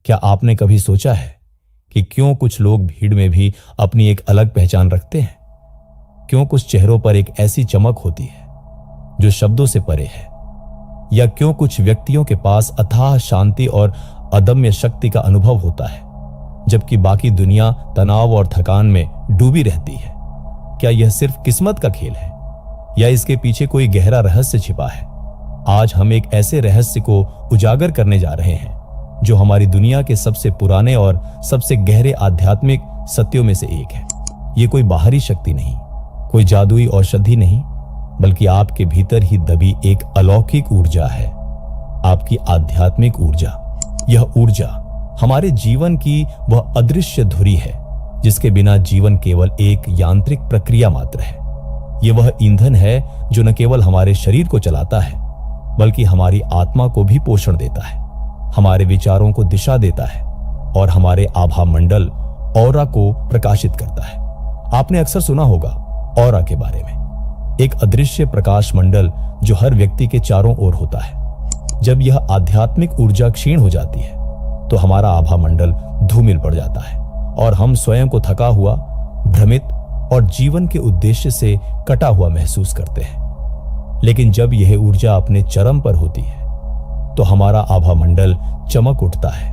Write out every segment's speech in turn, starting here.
क्या आपने कभी सोचा है कि क्यों कुछ लोग भीड़ में भी अपनी एक अलग पहचान रखते हैं? क्यों कुछ चेहरों पर एक ऐसी चमक होती है जो शब्दों से परे है? या क्यों कुछ व्यक्तियों के पास अथाह शांति और अदम्य शक्ति का अनुभव होता है जबकि बाकी दुनिया तनाव और थकान में डूबी रहती है? क्या यह सिर्फ किस्मत का खेल है या इसके पीछे कोई गहरा रहस्य छिपा है? आज हम एक ऐसे रहस्य को उजागर करने जा रहे हैं जो हमारी दुनिया के सबसे पुराने और सबसे गहरे आध्यात्मिक सत्यों में से एक है। ये कोई बाहरी शक्ति नहीं, कोई जादुई औषधि नहीं, बल्कि आपके भीतर ही दबी एक अलौकिक ऊर्जा है, आपकी आध्यात्मिक ऊर्जा। यह ऊर्जा हमारे जीवन की वह अदृश्य धुरी है जिसके बिना जीवन केवल एक यांत्रिक प्रक्रिया मात्र है। यह वह ईंधन है जो न केवल हमारे शरीर को चलाता है बल्कि हमारी आत्मा को भी पोषण देता है, हमारे विचारों को दिशा देता है और हमारे आभा मंडल ऑरा को प्रकाशित करता है। आपने अक्सर सुना होगा ऑरा के बारे में, एक अदृश्य प्रकाश मंडल जो हर व्यक्ति के चारों ओर होता है। जब यह आध्यात्मिक ऊर्जा क्षीण हो जाती है तो हमारा आभा मंडल धूमिल पड़ जाता है और हम स्वयं को थका हुआ, भ्रमित और जीवन के उद्देश्य से कटा हुआ महसूस करते हैं। लेकिन जब यह ऊर्जा अपने चरम पर होती है तो हमारा आभा मंडल चमक उठता है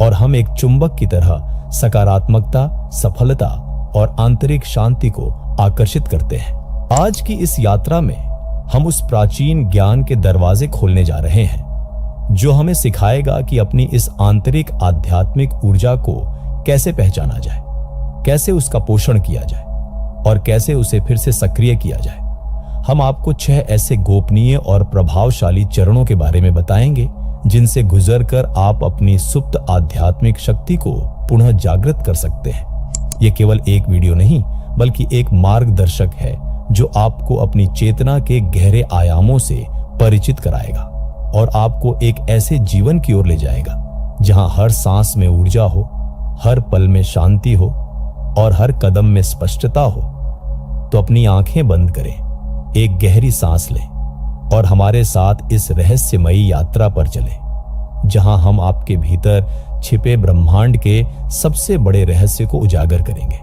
और हम एक चुंबक की तरह सकारात्मकता, सफलता और आंतरिक शांति को आकर्षित करते हैं। आज की इस यात्रा में हम उस प्राचीन ज्ञान के दरवाजे खोलने जा रहे हैं जो हमें सिखाएगा कि अपनी इस आंतरिक आध्यात्मिक ऊर्जा को कैसे पहचाना जाए, कैसे उसका पोषण किया जाए और कैसे उसे फिर से सक्रिय किया जाए। हम आपको 6 ऐसे गोपनीय और प्रभावशाली चरणों के बारे में बताएंगे जिनसे गुजरकर आप अपनी सुप्त आध्यात्मिक शक्ति को पुनः जागृत कर सकते हैं। यह केवल एक वीडियो नहीं बल्कि एक मार्गदर्शक है जो आपको अपनी चेतना के गहरे आयामों से परिचित कराएगा और आपको एक ऐसे जीवन की ओर ले जाएगा जहां हर सांस में ऊर्जा हो, हर पल में शांति हो और हर कदम में स्पष्टता हो। तो अपनी आंखें बंद करें, एक गहरी सांस लें और हमारे साथ इस रहस्यमयी यात्रा पर चलें जहां हम आपके भीतर छिपे ब्रह्मांड के सबसे बड़े रहस्य को उजागर करेंगे।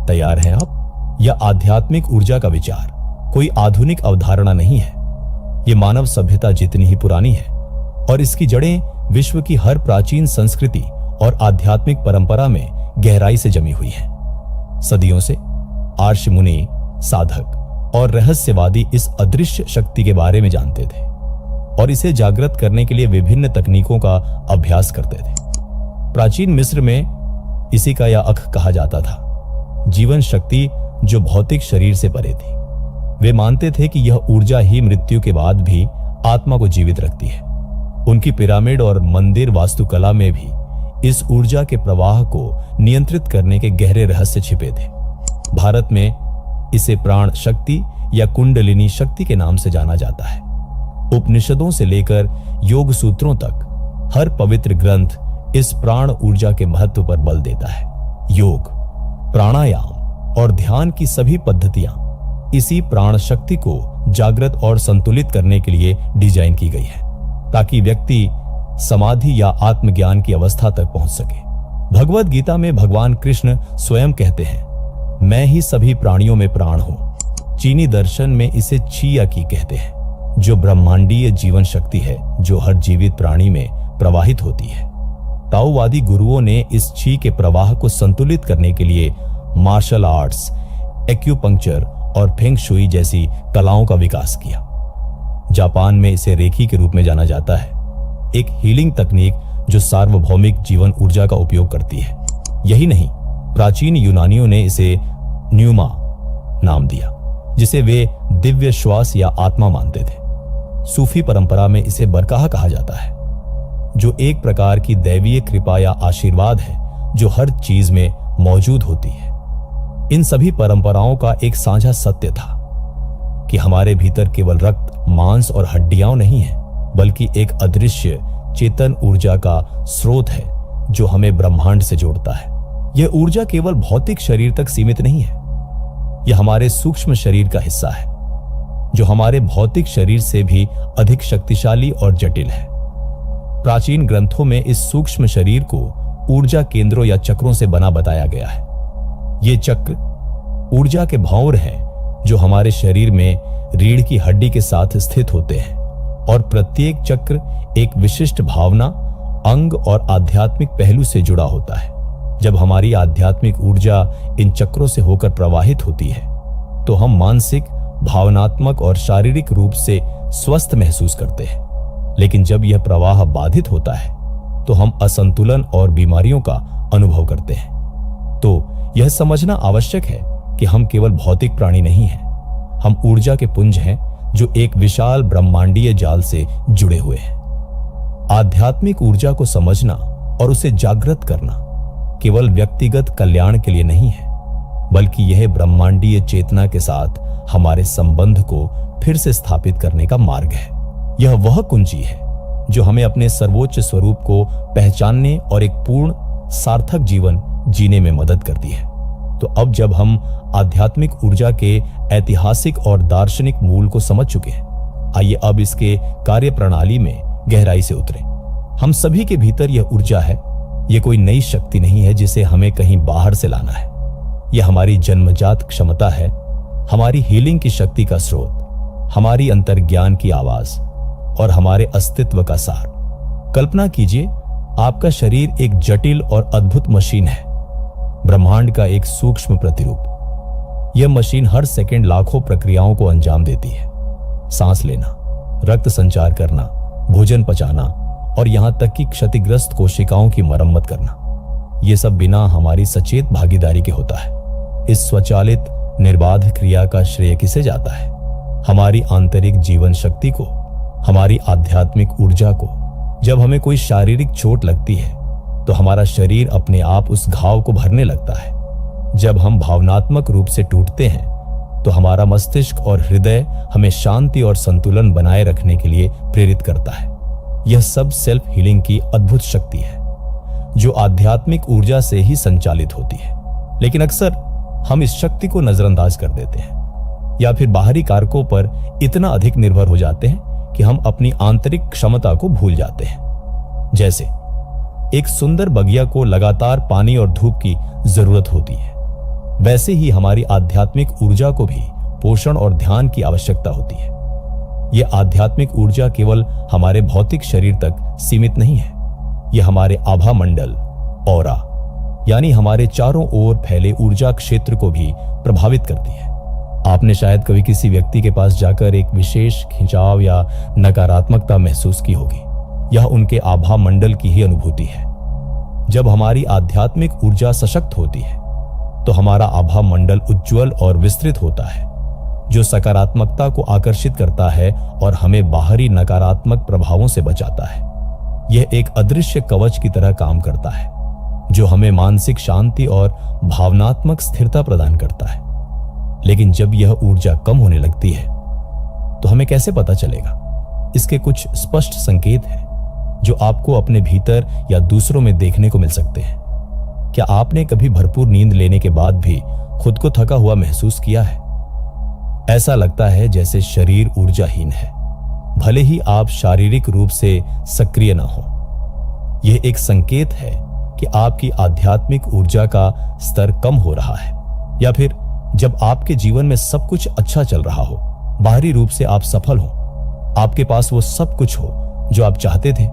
तैयार हैं आप? यह आध्यात्मिक ऊर्जा का विचार कोई आधुनिक अवधारणा नहीं है। यह मानव सभ्यता जितनी ही पुरानी है और इसकी जड़ें विश्व की हर प्राचीन संस्कृति और आध्यात्मिक परंपरा में गहराई से जमी हुई है। सदियों से आर्ष मुनि, साधक और रहस्यवादी इस अदृश्य शक्ति के बारे में जानते थे और इसे जागृत करने के लिए विभिन्न तकनीकों का अभ्यास करते थे। प्राचीन मिस्र में इसी का यह अख कहा जाता था, जीवन शक्ति जो भौतिक शरीर से परे थी। वे मानते थे कि यह ऊर्जा ही मृत्यु के बाद भी आत्मा को जीवित रखती है। उनकी पिरामिड और मंदिर वास्तुकला में भी इस ऊर्जा के प्रवाह को नियंत्रित करने के गहरे रहस्य छिपे थे। भारत में इसे प्राण शक्ति या कुंडलिनी शक्ति के नाम से जाना जाता है। उपनिषदों से लेकर योग सूत्रों तक हर पवित्र ग्रंथ इस प्राण ऊर्जा के महत्व पर बल देता है। योग, प्राणायाम और ध्यान की सभी पद्धतियां इसी प्राण शक्ति को जागृत और संतुलित करने के लिए डिजाइन की गई है ताकि व्यक्ति समाधि या आत्मज्ञान की अवस्था तक पहुंच सके। भगवद गीता में भगवान कृष्ण स्वयं कहते हैं, मैं ही सभी प्राणियों में प्राण हूं। चीनी दर्शन में इसे छिया की कहते हैं जो ब्रह्मांडीय जीवन शक्ति है जो हर जीवित प्राणी में प्रवाहित होती है। ताओवादी गुरुओं ने इस छी के प्रवाह को संतुलित करने के लिए मार्शल आर्ट्स, एक्यूपंक्चर और फेंग शुई जैसी कलाओं का विकास किया। जापान में इसे रेकी के रूप में जाना जाता है, एक हीलिंग तकनीक जो सार्वभौमिक जीवन ऊर्जा का उपयोग करती है। यही नहीं, प्राचीन यूनानियों ने इसे न्यूमा नाम दिया जिसे वे दिव्य श्वास या आत्मा मानते थे। सूफी परंपरा में इसे बरकाह कहा जाता है जो एक प्रकार की दैवीय कृपा या आशीर्वाद है जो हर चीज में मौजूद होती है। इन सभी परंपराओं का एक साझा सत्य था कि हमारे भीतर केवल रक्त, मांस और हड्डियां नहीं है बल्कि एक अदृश्य चेतन ऊर्जा का स्रोत है जो हमें ब्रह्मांड से जोड़ता है। यह ऊर्जा केवल भौतिक शरीर तक सीमित नहीं है, यह हमारे सूक्ष्म शरीर का हिस्सा है जो हमारे भौतिक शरीर से भी अधिक शक्तिशाली और जटिल है। प्राचीन ग्रंथों में इस सूक्ष्म शरीर को ऊर्जा केंद्रों या चक्रों से बना बताया गया है। ये चक्र ऊर्जा के भंवर हैं जो हमारे शरीर में रीढ़ की हड्डी के साथ स्थित होते हैं, और प्रत्येक चक्र एक विशिष्ट भावना, अंग और आध्यात्मिक पहलू से जुड़ा होता है। जब हमारी आध्यात्मिक ऊर्जा इन चक्रों से होकर प्रवाहित होती है तो हम मानसिक, भावनात्मक और शारीरिक रूप से स्वस्थ महसूस करते हैं। लेकिन जब यह प्रवाह बाधित होता है तो हम असंतुलन और बीमारियों का अनुभव करते हैं। तो यह समझना आवश्यक है कि हम केवल भौतिक प्राणी नहीं हैं, हम ऊर्जा के पुंज हैं जो एक विशाल ब्रह्मांडीय जाल से जुड़े हुए हैं। आध्यात्मिक ऊर्जा को समझना और उसे जागृत करना केवल व्यक्तिगत कल्याण के लिए नहीं है, बल्कि यह ब्रह्मांडीय चेतना के साथ हमारे संबंध को फिर से स्थापित करने का मार्ग है। यह वह कुंजी है जो हमें अपने सर्वोच्च स्वरूप को पहचानने और एक पूर्ण, सार्थक जीवन जीने में मदद करती है। तो अब जब हम आध्यात्मिक ऊर्जा के ऐतिहासिक और दार्शनिक मूल को समझ चुके हैं, आइए अब इसके कार्य प्रणाली में गहराई से उतरें। हम सभी के भीतर यह ऊर्जा है। यह कोई नई शक्ति नहीं है जिसे हमें कहीं बाहर से लाना है। यह हमारी जन्मजात क्षमता है, हमारी हीलिंग की शक्ति का स्रोत, हमारी अंतर्ज्ञान की आवाज और हमारे अस्तित्व का सार। कल्पना कीजिए, आपका शरीर एक जटिल और अद्भुत मशीन है, ब्रह्मांड का एक सूक्ष्म प्रतिरूप। यह मशीन हर सेकंड लाखों प्रक्रियाओं को अंजाम देती है। सांस लेना, रक्त संचार करना, भोजन पचाना और यहां तक कि क्षतिग्रस्त कोशिकाओं की मरम्मत करना। यह सब बिना हमारी सचेत भागीदारी के होता है। इस स्वचालित निर्बाध क्रिया का श्रेय किसे जाता है? हमारी आंतरिक जीवन शक्ति को, हमारी आध्यात्मिक ऊर्जा को। जब हमें कोई शारीरिक चोट लगती है तो हमारा शरीर अपने आप उस घाव को भरने लगता है। जब हम भावनात्मक रूप से टूटते हैं तो हमारा मस्तिष्क और हृदय हमें शांति और संतुलन बनाए रखने के लिए प्रेरित करता है। यह सब सेल्फ हीलिंग की अद्भुत शक्ति है जो आध्यात्मिक ऊर्जा से ही संचालित होती है। लेकिन अक्सर हम इस शक्ति को नजरअंदाज कर देते हैं या फिर बाहरी कारकों पर इतना अधिक निर्भर हो जाते हैं कि हम अपनी आंतरिक क्षमता को भूल जाते हैं। जैसे एक सुंदर बगिया को लगातार पानी और धूप की जरूरत होती है, वैसे ही हमारी आध्यात्मिक ऊर्जा को भी पोषण और ध्यान की आवश्यकता होती है। यह आध्यात्मिक ऊर्जा केवल हमारे भौतिक शरीर तक सीमित नहीं है, यह हमारे आभा मंडल, ऑरा, यानी हमारे चारों ओर फैले ऊर्जा क्षेत्र को भी प्रभावित करती है। आपने शायद कभी किसी व्यक्ति के पास जाकर एक विशेष खिंचाव या नकारात्मकता महसूस की होगी। यह उनके आभा मंडल की ही अनुभूति है। जब हमारी आध्यात्मिक ऊर्जा सशक्त होती है तो हमारा आभा मंडल उज्ज्वल और विस्तृत होता है, जो सकारात्मकता को आकर्षित करता है और हमें बाहरी नकारात्मक प्रभावों से बचाता है। यह एक अदृश्य कवच की तरह काम करता है जो हमें मानसिक शांति और भावनात्मक स्थिरता प्रदान करता है। लेकिन जब यह ऊर्जा कम होने लगती है तो हमें कैसे पता चलेगा? इसके कुछ स्पष्ट संकेत हैं जो आपको अपने भीतर या दूसरों में देखने को मिल सकते हैं। क्या आपने कभी भरपूर नींद लेने के बाद भी खुद को थका हुआ महसूस किया है? ऐसा लगता है जैसे शरीर ऊर्जाहीन है, भले ही आप शारीरिक रूप से सक्रिय ना हो। यह एक संकेत है कि आपकी आध्यात्मिक ऊर्जा का स्तर कम हो रहा है। या फिर जब आपके जीवन में सब कुछ अच्छा चल रहा हो, बाहरी रूप से आप सफल हो, आपके पास वो सब कुछ हो जो आप चाहते थे,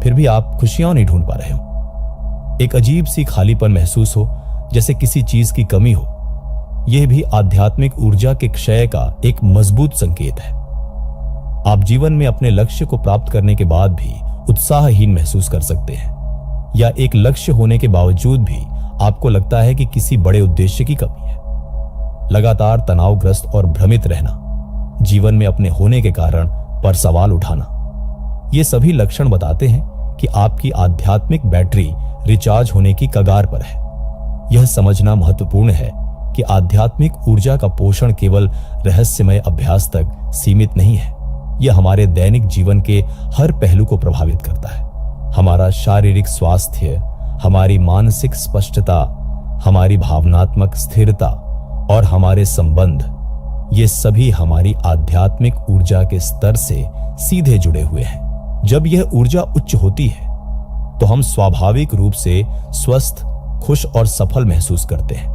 फिर भी आप खुशियां नहीं ढूंढ पा रहे हो। एक अजीब सी खालीपन महसूस हो, जैसे किसी चीज की कमी हो। यह भी आध्यात्मिक ऊर्जा के क्षय का एक मजबूत संकेत है। आप जीवन में अपने लक्ष्य को प्राप्त करने के बाद भी उत्साहहीन महसूस कर सकते हैं, या एक लक्ष्य होने के बावजूद भी आपको लगता है कि किसी बड़े उद्देश्य की कमी है। लगातार तनावग्रस्त और भ्रमित रहना, जीवन में अपने होने के कारण पर सवाल उठाना, ये सभी लक्षण बताते हैं कि आपकी आध्यात्मिक बैटरी रिचार्ज होने की कगार पर है। यह समझना महत्वपूर्ण है कि आध्यात्मिक ऊर्जा का पोषण केवल रहस्यमय अभ्यास तक सीमित नहीं है। यह हमारे दैनिक जीवन के हर पहलू को प्रभावित करता है। हमारा शारीरिक स्वास्थ्य, हमारी मानसिक स्पष्टता, हमारी भावनात्मक स्थिरता और हमारे संबंध, ये सभी हमारी आध्यात्मिक ऊर्जा के स्तर से सीधे जुड़े हुए हैं। जब यह ऊर्जा उच्च होती है तो हम स्वाभाविक रूप से स्वस्थ, खुश और सफल महसूस करते हैं।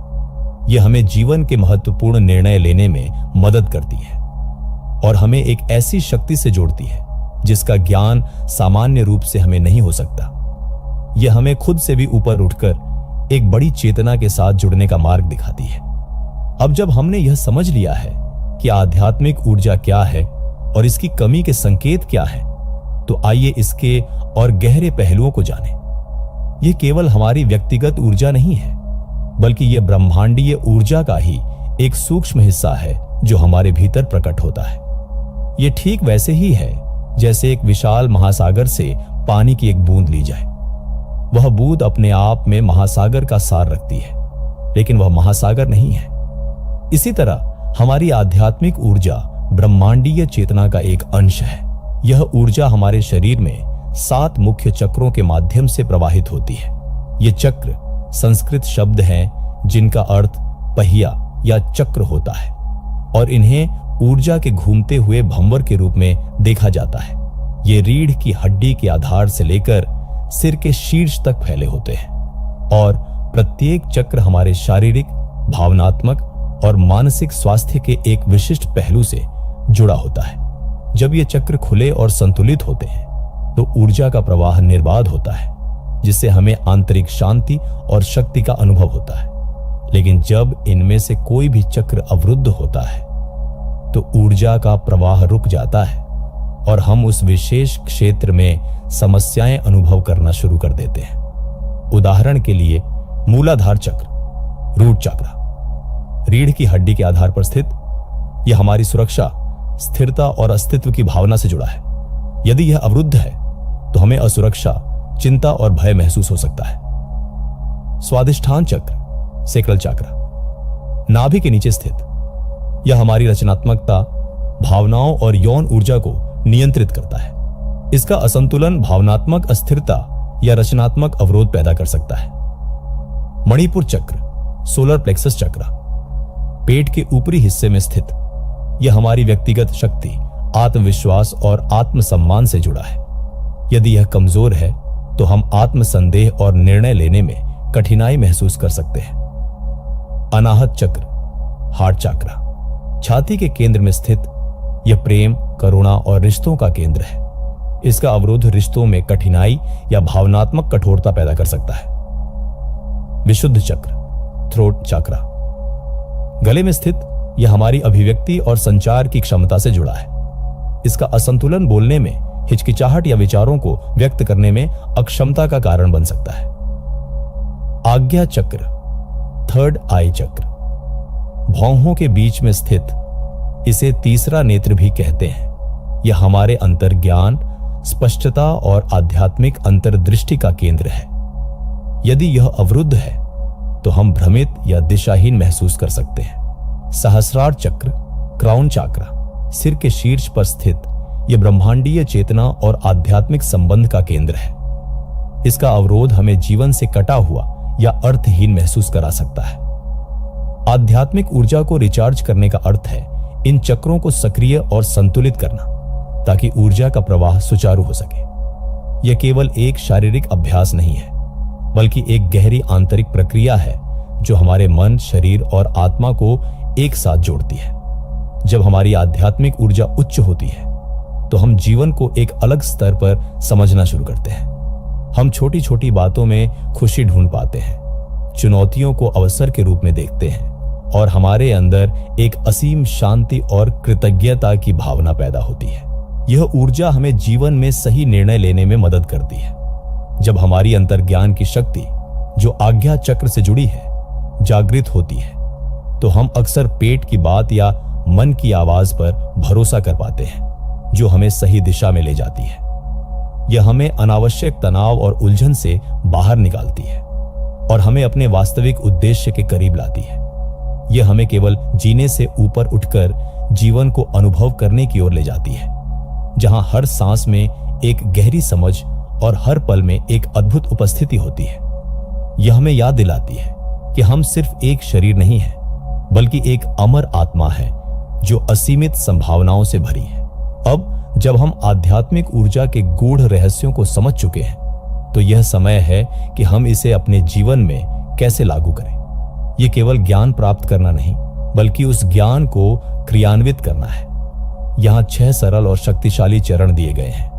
यह हमें जीवन के महत्वपूर्ण निर्णय लेने में मदद करती है और हमें एक ऐसी शक्ति से जोड़ती है जिसका ज्ञान सामान्य रूप से हमें नहीं हो सकता। यह हमें खुद से भी ऊपर उठकर एक बड़ी चेतना के साथ जुड़ने का मार्ग दिखाती है। अब जब हमने यह समझ लिया है कि आध्यात्मिक ऊर्जा क्या है और इसकी कमी के संकेत क्या है, तो आइए इसके और गहरे पहलुओं को जानें। यह केवल हमारी व्यक्तिगत ऊर्जा नहीं है, बल्कि यह ब्रह्मांडीय ऊर्जा का ही एक सूक्ष्म हिस्सा है जो हमारे भीतर प्रकट होता है। यह ठीक वैसे ही है जैसे एक विशाल महासागर से पानी की एक बूंद ली जाए। वह बूंद अपने आप में महासागर का सार रखती है, लेकिन वह महासागर नहीं है। इसी तरह हमारी आध्यात्मिक ऊर्जा ब्रह्मांडीय चेतना का एक अंश है। यह ऊर्जा हमारे शरीर में 7 मुख्य चक्रों के माध्यम से प्रवाहित होती है। ये चक्र संस्कृत शब्द हैं जिनका अर्थ पहिया या चक्र होता है और इन्हें ऊर्जा के घूमते हुए भंवर के रूप में देखा जाता है। ये रीढ़ की हड्डी के आधार से लेकर सिर के शीर्ष तक फैले होते हैं और प्रत्येक चक्र हमारे शारीरिक, भावनात्मक और मानसिक स्वास्थ्य के एक विशिष्ट पहलू से जुड़ा होता है। जब ये चक्र खुले और संतुलित होते हैं तो ऊर्जा का प्रवाह निर्बाध होता है, जिससे हमें आंतरिक शांति और शक्ति का अनुभव होता है। लेकिन जब इनमें से कोई भी चक्र अवरुद्ध होता है तो ऊर्जा का प्रवाह रुक जाता है और हम उस विशेष क्षेत्र में समस्याएं अनुभव करना शुरू कर देते हैं। उदाहरण के लिए मूलाधार चक्र, रूट चक्र, रीढ़ की हड्डी के आधार पर स्थित, यह हमारी सुरक्षा, स्थिरता और अस्तित्व की भावना से जुड़ा है। यदि यह अवरुद्ध है तो हमें असुरक्षा, चिंता और भय महसूस हो सकता है। स्वादिष्ठान चक्र, सेक्रल चक्र, नाभि के नीचे स्थित, यह हमारी रचनात्मकता, भावनाओं और यौन ऊर्जा को नियंत्रित करता है। इसका असंतुलन भावनात्मक अस्थिरता या रचनात्मक अवरोध पैदा कर सकता है। मणिपुर चक्र, सोलर प्लेक्सस चक्र, पेट के ऊपरी हिस्से में स्थित, यह हमारी व्यक्तिगत शक्ति, आत्मविश्वास और आत्मसम्मान से जुड़ा है। यदि यह कमजोर है तो हम आत्मसंदेह और निर्णय लेने में कठिनाई महसूस कर सकते हैं। अनाहत चक्र, हार्ट चक्र, छाती के केंद्र में स्थित, यह प्रेम, करुणा और रिश्तों का केंद्र है। इसका अवरोध रिश्तों में कठिनाई या भावनात्मक कठोरता पैदा कर सकता है। विशुद्ध चक्र, थ्रोट चक्र, गले में स्थित, यह हमारी अभिव्यक्ति और संचार की क्षमता से जुड़ा है। इसका असंतुलन बोलने में, हिचकिचाहट या विचारों को व्यक्त करने में अक्षमता का कारण बन सकता है। आज्ञा चक्र, थर्ड आई चक्र, भौहों के बीच में स्थित, इसे तीसरा नेत्र भी कहते हैं। यह हमारे अंतर्ज्ञान, स्पष्टता और आध्यात्मिक अंतर्दृष्टि का केंद्र है। यदि यह अवरुद्ध है तो हम भ्रमित या दिशाहीन महसूस कर सकते हैं। सहस्रार चक्र, क्राउन चक्र, सिर के शीर्ष पर स्थित, यह ब्रह्मांडीय चेतना और आध्यात्मिक संबंध का केंद्र है। इसका अवरोध हमें जीवन से कटा हुआ या अर्थहीन महसूस करा सकता है। आध्यात्मिक ऊर्जा को रिचार्ज करने का अर्थ है इन चक्रों को सक्रिय और संतुलित करना, ताकि ऊर्जा का प्रवाह सुचारू हो सके। यह केवल एक शारीरिक अभ्यास नहीं है, बल्कि एक गहरी आंतरिक प्रक्रिया है जो हमारे मन, शरीर और आत्मा को एक साथ जोड़ती है। जब हमारी आध्यात्मिक ऊर्जा उच्च होती है तो हम जीवन को एक अलग स्तर पर समझना शुरू करते हैं। हम छोटी छोटी बातों में खुशी ढूंढ पाते हैं, चुनौतियों को अवसर के रूप में देखते हैं और हमारे अंदर एक असीम शांति और कृतज्ञता की भावना पैदा होती है। यह ऊर्जा हमें जीवन में सही निर्णय लेने में मदद करती है। जब हमारी अंतर्ज्ञान की शक्ति, जो आज्ञा चक्र से जुड़ी है, जागृत होती है, तो हम अक्सर पेट की बात या मन की आवाज पर भरोसा कर पाते हैं, जो हमें सही दिशा में ले जाती है। यह हमें अनावश्यक तनाव और उलझन से बाहर निकालती है और हमें अपने वास्तविक उद्देश्य के करीब लाती है। यह हमें केवल जीने से ऊपर उठकर जीवन को अनुभव करने की ओर ले जाती है, जहां हर सांस में एक गहरी समझ और हर पल में एक अद्भुत उपस्थिति होती है। यह हमें याद दिलाती है कि हम सिर्फ एक शरीर नहीं है, बल्कि एक अमर आत्मा है जो असीमित संभावनाओं से भरी है। अब जब हम आध्यात्मिक ऊर्जा के गूढ़ रहस्यों को समझ चुके हैं तो यह समय है कि हम इसे अपने जीवन में कैसे लागू करें। यह केवल ज्ञान प्राप्त करना नहीं, बल्कि उस ज्ञान को क्रियान्वित करना है। यहां 6 सरल और शक्तिशाली चरण दिए गए हैं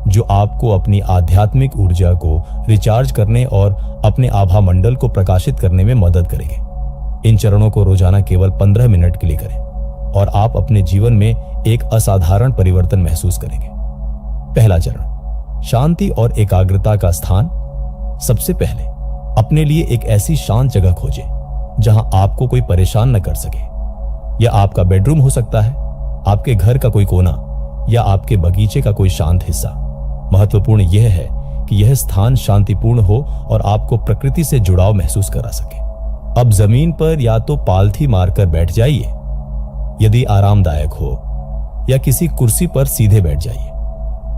जो आपको अपनी आध्यात्मिक ऊर्जा को रिचार्ज करने और अपने आभा मंडल को प्रकाशित करने में मदद करेंगे। इन चरणों को रोजाना केवल 15 मिनट के लिए करें और आप अपने जीवन में एक असाधारण परिवर्तन महसूस करेंगे। पहला चरण, शांति और एकाग्रता का स्थान। सबसे पहले अपने लिए एक ऐसी शांत जगह खोजें जहां आपको कोई परेशान न कर सके। यह आपका बेडरूम हो सकता है, आपके घर का कोई कोना या आपके बगीचे का कोई शांत हिस्सा। महत्वपूर्ण यह है कि यह स्थान शांतिपूर्ण हो और आपको प्रकृति से जुड़ाव महसूस करा सके। अब जमीन पर या तो पालथी मारकर बैठ जाइए, यदि आरामदायक हो, या किसी कुर्सी पर सीधे बैठ जाइए।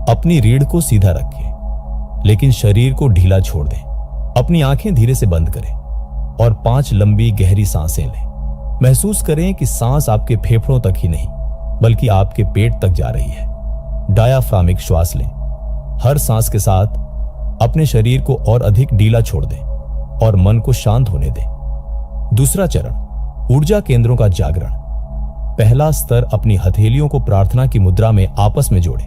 अपनी रीढ़ को सीधा रखें, लेकिन शरीर को ढीला छोड़ दें। अपनी आंखें धीरे से बंद करें और 5 लंबी गहरी सांसें लें। महसूस करें कि सांस आपके फेफड़ों तक ही नहीं, बल्कि आपके पेट तक जा रही है। डायाफ्रामिक श्वास लें। हर सांस के साथ अपने शरीर को और अधिक ढीला छोड़ दें और मन को शांत होने दें। दूसरा चरण, ऊर्जा केंद्रों का जागरण। पहला स्तर, अपनी हथेलियों को प्रार्थना की मुद्रा में आपस में जोड़ें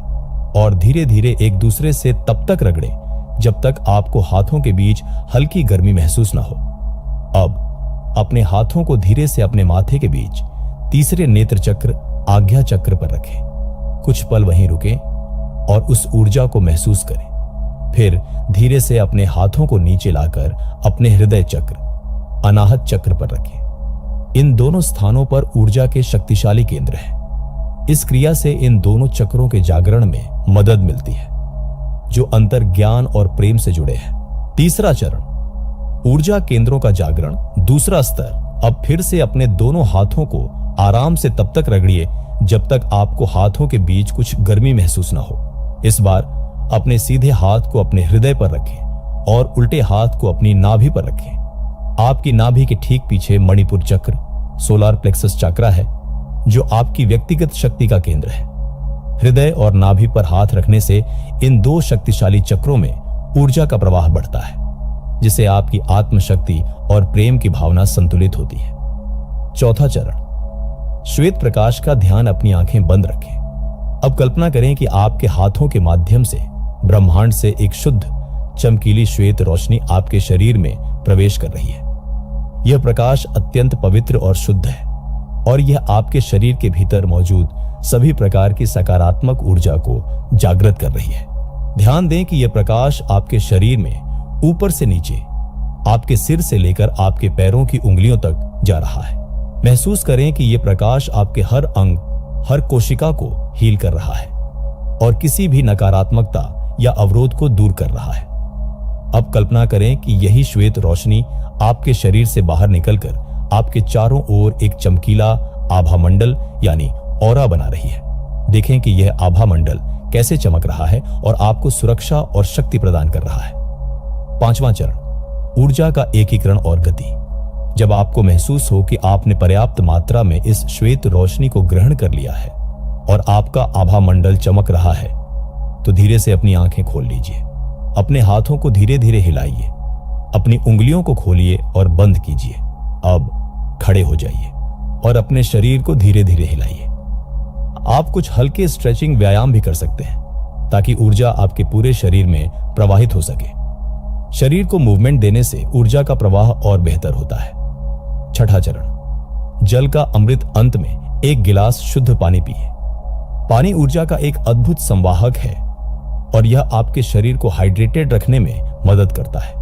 और धीरे धीरे एक दूसरे से तब तक रगड़ें जब तक आपको हाथों के बीच हल्की गर्मी महसूस न हो। अब अपने हाथों को धीरे से अपने माथे के बीच तीसरे नेत्र चक्र, आज्ञा चक्र पर रखें। कुछ पल वहीं रुकें और उस ऊर्जा को महसूस करें। फिर धीरे से अपने हाथों को नीचे लाकर अपने हृदय चक्र, अनाहत चक्र पर रखें। इन दोनों स्थानों पर ऊर्जा के शक्तिशाली केंद्र हैं। इस क्रिया से इन दोनों चक्रों के जागरण में मदद मिलती है जो अंतर ज्ञान और प्रेम से जुड़े हैं। तीसरा चरण, ऊर्जा केंद्रों का जागरण। दूसरा स्तर, अब फिर से अपने दोनों हाथों को आराम से तब तक रगड़िए जब तक आपको हाथों के बीच कुछ गर्मी महसूस न हो। इस बार अपने सीधे हाथ को अपने हृदय पर रखें और उल्टे हाथ को अपनी नाभि पर रखें। आपकी नाभि के ठीक पीछे मणिपुर चक्र, सोलार प्लेक्सस चक्रा है, जो आपकी व्यक्तिगत शक्ति का केंद्र है। हृदय और नाभि पर हाथ रखने से इन 2 शक्तिशाली चक्रों में ऊर्जा का प्रवाह बढ़ता है, जिससे आपकी आत्मशक्ति और प्रेम की भावना संतुलित होती है। चौथा चरण, श्वेत प्रकाश का ध्यान। अपनी आंखें बंद रखें। अब कल्पना करें कि आपके हाथों के माध्यम से ब्रह्मांड से एक शुद्ध चमकीली श्वेत रोशनी आपके शरीर में प्रवेश कर रही है। यह प्रकाश अत्यंत पवित्र और शुद्ध है और यह आपके शरीर के भीतर मौजूद सभी प्रकार की सकारात्मक ऊर्जा को जागृत कर रही है। ध्यान दें कि यह प्रकाश आपके शरीर में ऊपर से नीचे, आपके सिर से लेकर आपके पैरों की उंगलियों तक जा रहा है। महसूस करें कि यह प्रकाश आपके हर अंग, हर कोशिका को हील कर रहा है और किसी भी नकारात्मकता या अवरोध को दूर कर रहा है। अब कल्पना करें कि यही श्वेत रोशनी आपके शरीर से बाहर निकलकर आपके चारों ओर एक चमकीला आभा मंडल यानी ऑरा बना रही है। देखें कि यह आभा मंडल कैसे चमक रहा है और आपको सुरक्षा और शक्ति प्रदान कर रहा है। पांचवां चरण, ऊर्जा का एकीकरण और गति। जब आपको महसूस हो कि आपने पर्याप्त मात्रा में इस श्वेत रोशनी को ग्रहण कर लिया है और आपका आभा मंडल चमक रहा है, तो धीरे से अपनी आंखें खोल लीजिए। अपने हाथों को धीरे धीरे हिलाइए, अपनी उंगलियों को खोलिए और बंद कीजिए। अब खड़े हो जाइए और अपने शरीर को धीरे धीरे हिलाइए। आप कुछ हल्के स्ट्रेचिंग व्यायाम भी कर सकते हैं ताकि ऊर्जा आपके पूरे शरीर में प्रवाहित हो सके। शरीर को मूवमेंट देने से ऊर्जा का प्रवाह और बेहतर होता है। छठा चरण, जल का अमृत। अंत में एक गिलास शुद्ध पानी पिए। पानी ऊर्जा का एक अद्भुत संवाहक है और यह आपके शरीर को हाइड्रेटेड रखने में मदद करता है।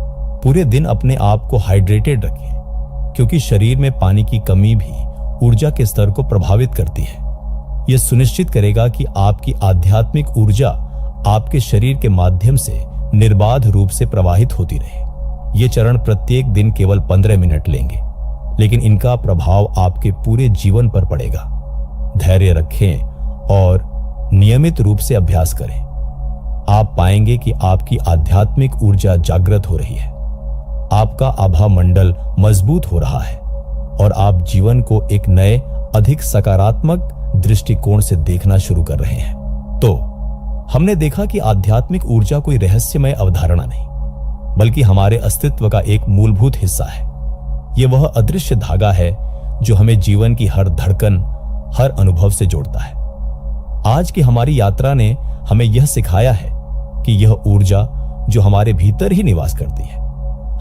पूरे दिन अपने आप को हाइड्रेटेड रखें, क्योंकि शरीर में पानी की कमी भी ऊर्जा के स्तर को प्रभावित करती है। यह सुनिश्चित करेगा कि आपकी आध्यात्मिक ऊर्जा आपके शरीर के माध्यम से निर्बाध रूप से प्रवाहित होती रहे। ये चरण प्रत्येक दिन केवल 15 मिनट लेंगे, लेकिन इनका प्रभाव आपके पूरे जीवन पर पड़ेगा। धैर्य रखें और नियमित रूप से अभ्यास करें। आप पाएंगे कि आपकी आध्यात्मिक ऊर्जा जागृत हो रही है, आपका आभा मंडल मजबूत हो रहा है और आप जीवन को एक नए, अधिक सकारात्मक दृष्टिकोण से देखना शुरू कर रहे हैं। तो हमने देखा कि आध्यात्मिक ऊर्जा कोई रहस्यमय अवधारणा नहीं, बल्कि हमारे अस्तित्व का एक मूलभूत हिस्सा है। यह वह अदृश्य धागा है जो हमें जीवन की हर धड़कन, हर अनुभव से जोड़ता है। आज की हमारी यात्रा ने हमें यह सिखाया है कि यह ऊर्जा जो हमारे भीतर ही निवास करती है,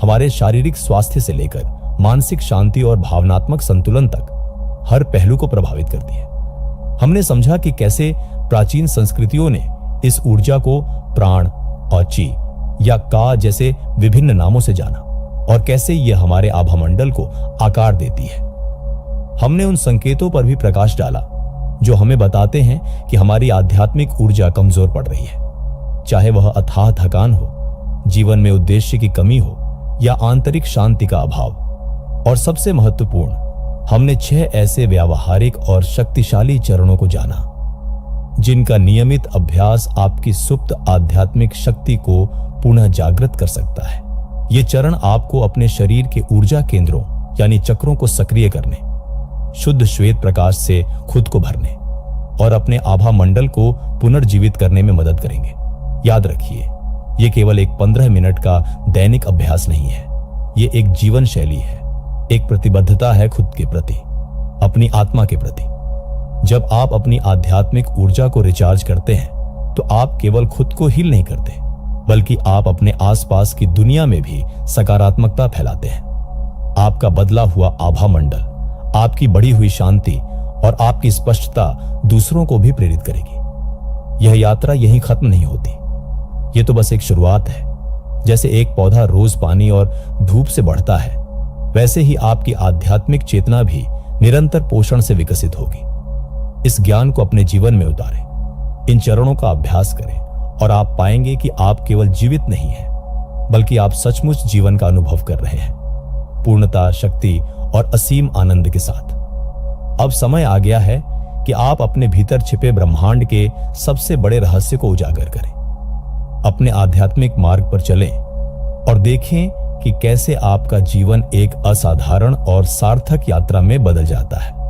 हमारे शारीरिक स्वास्थ्य से लेकर मानसिक शांति और भावनात्मक संतुलन तक हर पहलू को प्रभावित करती है। हमने समझा कि कैसे प्राचीन संस्कृतियों ने इस ऊर्जा को प्राण और ची या का जैसे विभिन्न नामों से जाना और कैसे यह हमारे आभामंडल को आकार देती है। हमने उन संकेतों पर भी प्रकाश डाला जो हमें बताते हैं कि हमारी आध्यात्मिक ऊर्जा कमजोर पड़ रही है, चाहे वह अथाह थकान हो, जीवन में उद्देश्य की कमी हो या आंतरिक शांति का अभाव। और सबसे महत्वपूर्ण, हमने 6 ऐसे व्यावहारिक और शक्तिशाली चरणों को जाना जिनका नियमित अभ्यास आपकी सुप्त आध्यात्मिक शक्ति को पुनः जागृत कर सकता है। ये चरण आपको अपने शरीर के ऊर्जा केंद्रों यानी चक्रों को सक्रिय करने, शुद्ध श्वेत प्रकाश से खुद को भरने और अपने आभा मंडल को पुनर्जीवित करने में मदद करेंगे। याद रखिए, ये केवल एक 15 मिनट का दैनिक अभ्यास नहीं है, ये एक जीवन शैली है, एक प्रतिबद्धता है खुद के प्रति, अपनी आत्मा के प्रति। जब आप अपनी आध्यात्मिक ऊर्जा को रिचार्ज करते हैं तो आप केवल खुद को हील नहीं करते, बल्कि आप अपने आसपास की दुनिया में भी सकारात्मकता फैलाते हैं। आपका बदला हुआ आभा मंडल, आपकी बढ़ी हुई शांति और आपकी स्पष्टता दूसरों को भी प्रेरित करेगी। यह यात्रा यहीं खत्म नहीं होती, यह तो बस एक शुरुआत है। जैसे एक पौधा रोज पानी और धूप से बढ़ता है, वैसे ही आपकी आध्यात्मिक चेतना भी निरंतर पोषण से विकसित होगी। इस ज्ञान को अपने जीवन में उतारें, इन चरणों का अभ्यास करें और आप पाएंगे कि आप केवल जीवित नहीं हैं, बल्कि आप सचमुच जीवन का अनुभव कर रहे हैं, पूर्णता, शक्ति और असीम आनंद के साथ। अब समय आ गया है कि आप अपने भीतर छिपे ब्रह्मांड के सबसे बड़े रहस्य को उजागर करें। अपने आध्यात्मिक मार्ग पर चलें और देखें कि कैसे आपका जीवन एक असाधारण और सार्थक यात्रा में बदल जाता है।